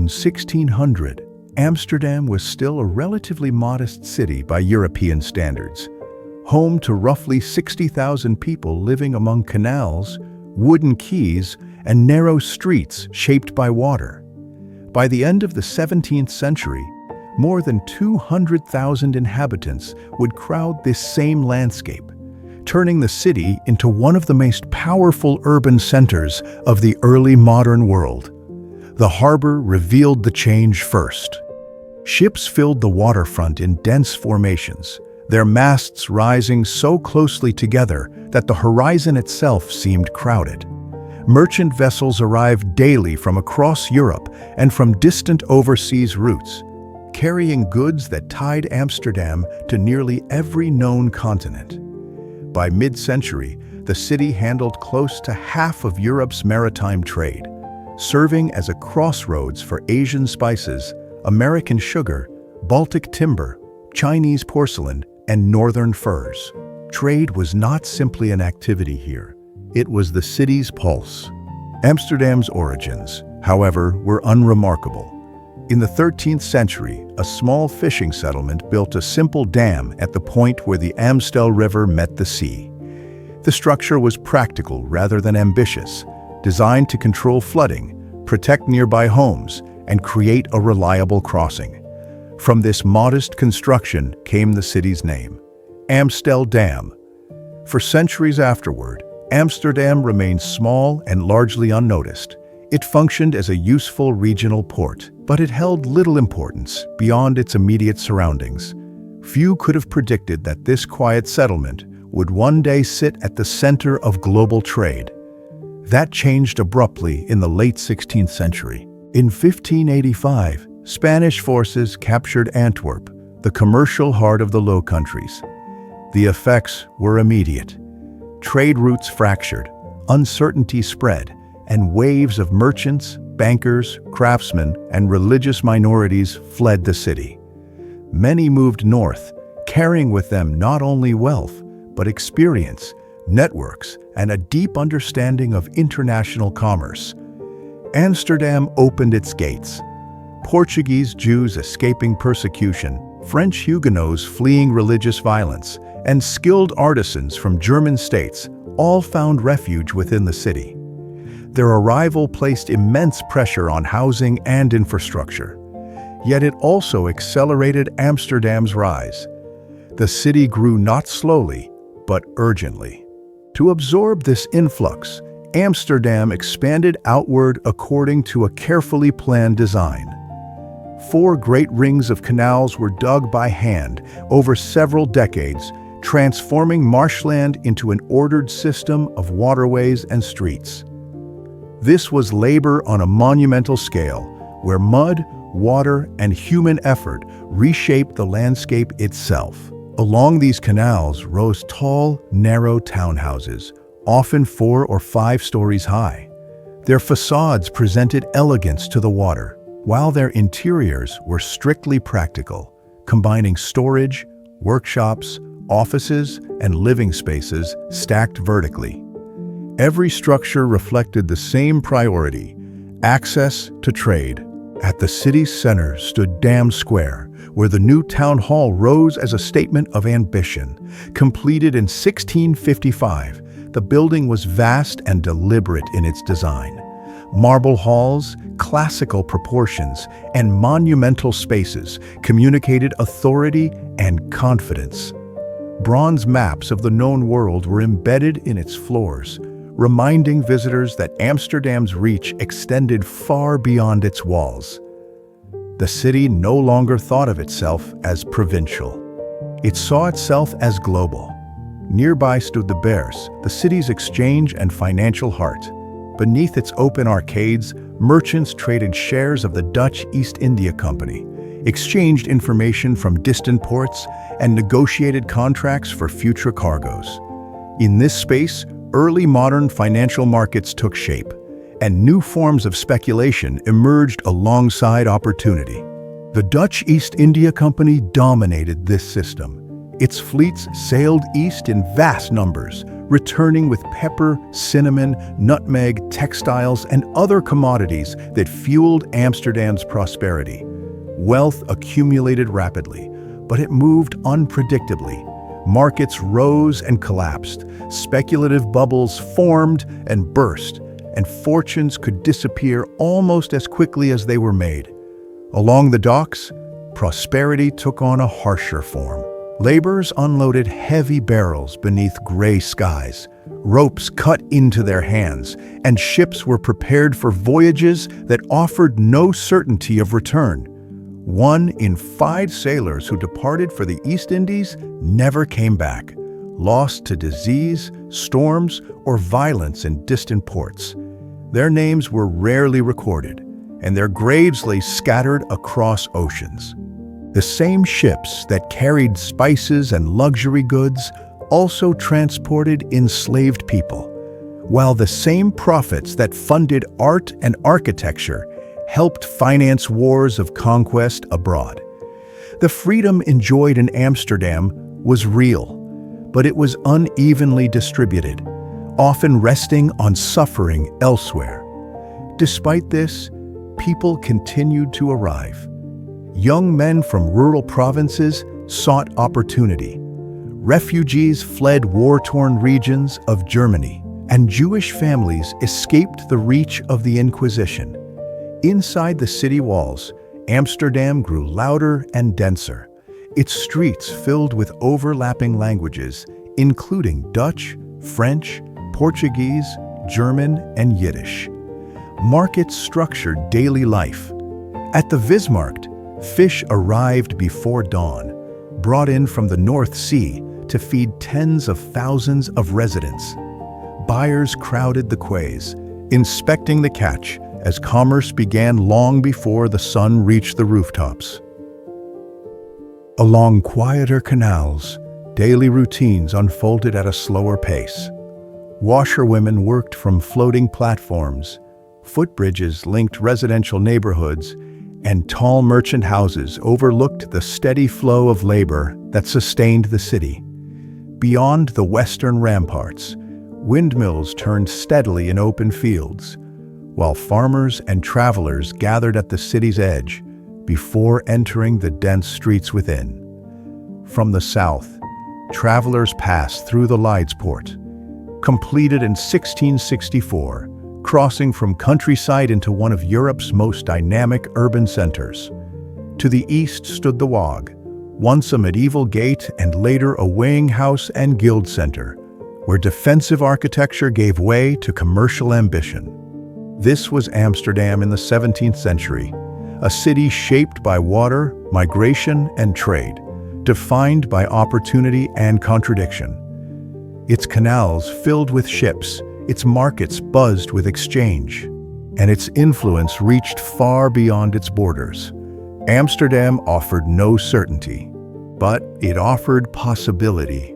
around 1600, Amsterdam was still a relatively modest city by European standards, home to roughly 60,000 people living among canals, wooden quays, and narrow streets shaped by water. By the end of the 17th century, more than 200,000 inhabitants would crowd this same landscape, turning the city into one of the most powerful urban centers of the early modern world. The harbor revealed the change first. Ships filled the waterfront in dense formations, their masts rising so closely together that the horizon itself seemed crowded. Merchant vessels arrived daily from across Europe and from distant overseas routes, carrying goods that tied Amsterdam to nearly every known continent. By mid-century, the city handled close to half of Europe's maritime trade, serving as a crossroads for Asian spices, American sugar, Baltic timber, Chinese porcelain, and northern furs. Trade was not simply an activity here. It was the city's pulse. Amsterdam's origins, however, were unremarkable. In the 13th century, a small fishing settlement built a simple dam at the point where the Amstel River met the sea. The structure was practical rather than ambitious, designed to control flooding, protect nearby homes, and create a reliable crossing. From this modest construction came the city's name, Amstel Dam. For centuries afterward, Amsterdam remained small and largely unnoticed. It functioned as a useful regional port, but it held little importance beyond its immediate surroundings. Few could have predicted that this quiet settlement would one day sit at the center of global trade. That changed abruptly in the late 16th century. In 1585, Spanish forces captured Antwerp, the commercial heart of the Low Countries. The effects were immediate. Trade routes fractured, uncertainty spread, and waves of merchants, bankers, craftsmen, and religious minorities fled the city. Many moved north, carrying with them not only wealth, but experience, networks, and a deep understanding of international commerce. Amsterdam opened its gates. Portuguese Jews escaping persecution, French Huguenots fleeing religious violence, and skilled artisans from German states all found refuge within the city. Their arrival placed immense pressure on housing and infrastructure. Yet it also accelerated Amsterdam's rise. The city grew not slowly, but urgently. To absorb this influx, Amsterdam expanded outward according to a carefully planned design. 4 great rings of canals were dug by hand over several decades, transforming marshland into an ordered system of waterways and streets. This was labor on a monumental scale, where mud, water, and human effort reshaped the landscape itself. Along these canals rose tall, narrow townhouses, often 4 or 5 stories high. Their facades presented elegance to the water, while their interiors were strictly practical, combining storage, workshops, offices, and living spaces stacked vertically. Every structure reflected the same priority: access to trade. At the city's center stood Dam Square, where the new town hall rose as a statement of ambition. Completed in 1655, the building was vast and deliberate in its design. Marble halls, classical proportions, and monumental spaces communicated authority and confidence. Bronze maps of the known world were embedded in its floors, reminding visitors that Amsterdam's reach extended far beyond its walls. The city no longer thought of itself as provincial. It saw itself as global. Nearby stood the Beurs, the city's exchange and financial heart. Beneath its open arcades, merchants traded shares of the Dutch East India Company, exchanged information from distant ports, and negotiated contracts for future cargoes. In this space, early modern financial markets took shape, and new forms of speculation emerged alongside opportunity. The Dutch East India Company dominated this system. Its fleets sailed east in vast numbers, returning with pepper, cinnamon, nutmeg, textiles, and other commodities that fueled Amsterdam's prosperity. Wealth accumulated rapidly, but it moved unpredictably. Markets rose and collapsed, speculative bubbles formed and burst, and fortunes could disappear almost as quickly as they were made. Along the docks, prosperity took on a harsher form. Laborers unloaded heavy barrels beneath gray skies, ropes cut into their hands, and ships were prepared for voyages that offered no certainty of return. 1 in 5 sailors who departed for the East Indies never came back, lost to disease, storms, or violence in distant ports. Their names were rarely recorded, and their graves lay scattered across oceans. The same ships that carried spices and luxury goods also transported enslaved people, while the same profits that funded art and architecture helped finance wars of conquest abroad. The freedom enjoyed in Amsterdam was real, but it was unevenly distributed, often resting on suffering elsewhere. Despite this, people continued to arrive. Young men from rural provinces sought opportunity. Refugees fled war-torn regions of Germany, and Jewish families escaped the reach of the Inquisition. Inside the city walls, Amsterdam grew louder and denser, its streets filled with overlapping languages, including Dutch, French, Portuguese, German, and Yiddish. Markets structured daily life. At the Vismarkt, fish arrived before dawn, brought in from the North Sea to feed tens of thousands of residents. Buyers crowded the quays, inspecting the catch as commerce began long before the sun reached the rooftops. Along quieter canals, daily routines unfolded at a slower pace. Washerwomen worked from floating platforms, footbridges linked residential neighborhoods, and tall merchant houses overlooked the steady flow of labor that sustained the city. Beyond the western ramparts, windmills turned steadily in open fields, while farmers and travelers gathered at the city's edge before entering the dense streets within. From the south, travelers passed through the Leidspoort, completed in 1664, crossing from countryside into one of Europe's most dynamic urban centers. To the east stood the Waag, once a medieval gate and later a weighing house and guild center, where defensive architecture gave way to commercial ambition. This was Amsterdam in the 17th century, a city shaped by water, migration, and trade, defined by opportunity and contradiction. Its canals filled with ships, its markets buzzed with exchange, and its influence reached far beyond its borders. Amsterdam offered no certainty, but it offered possibility.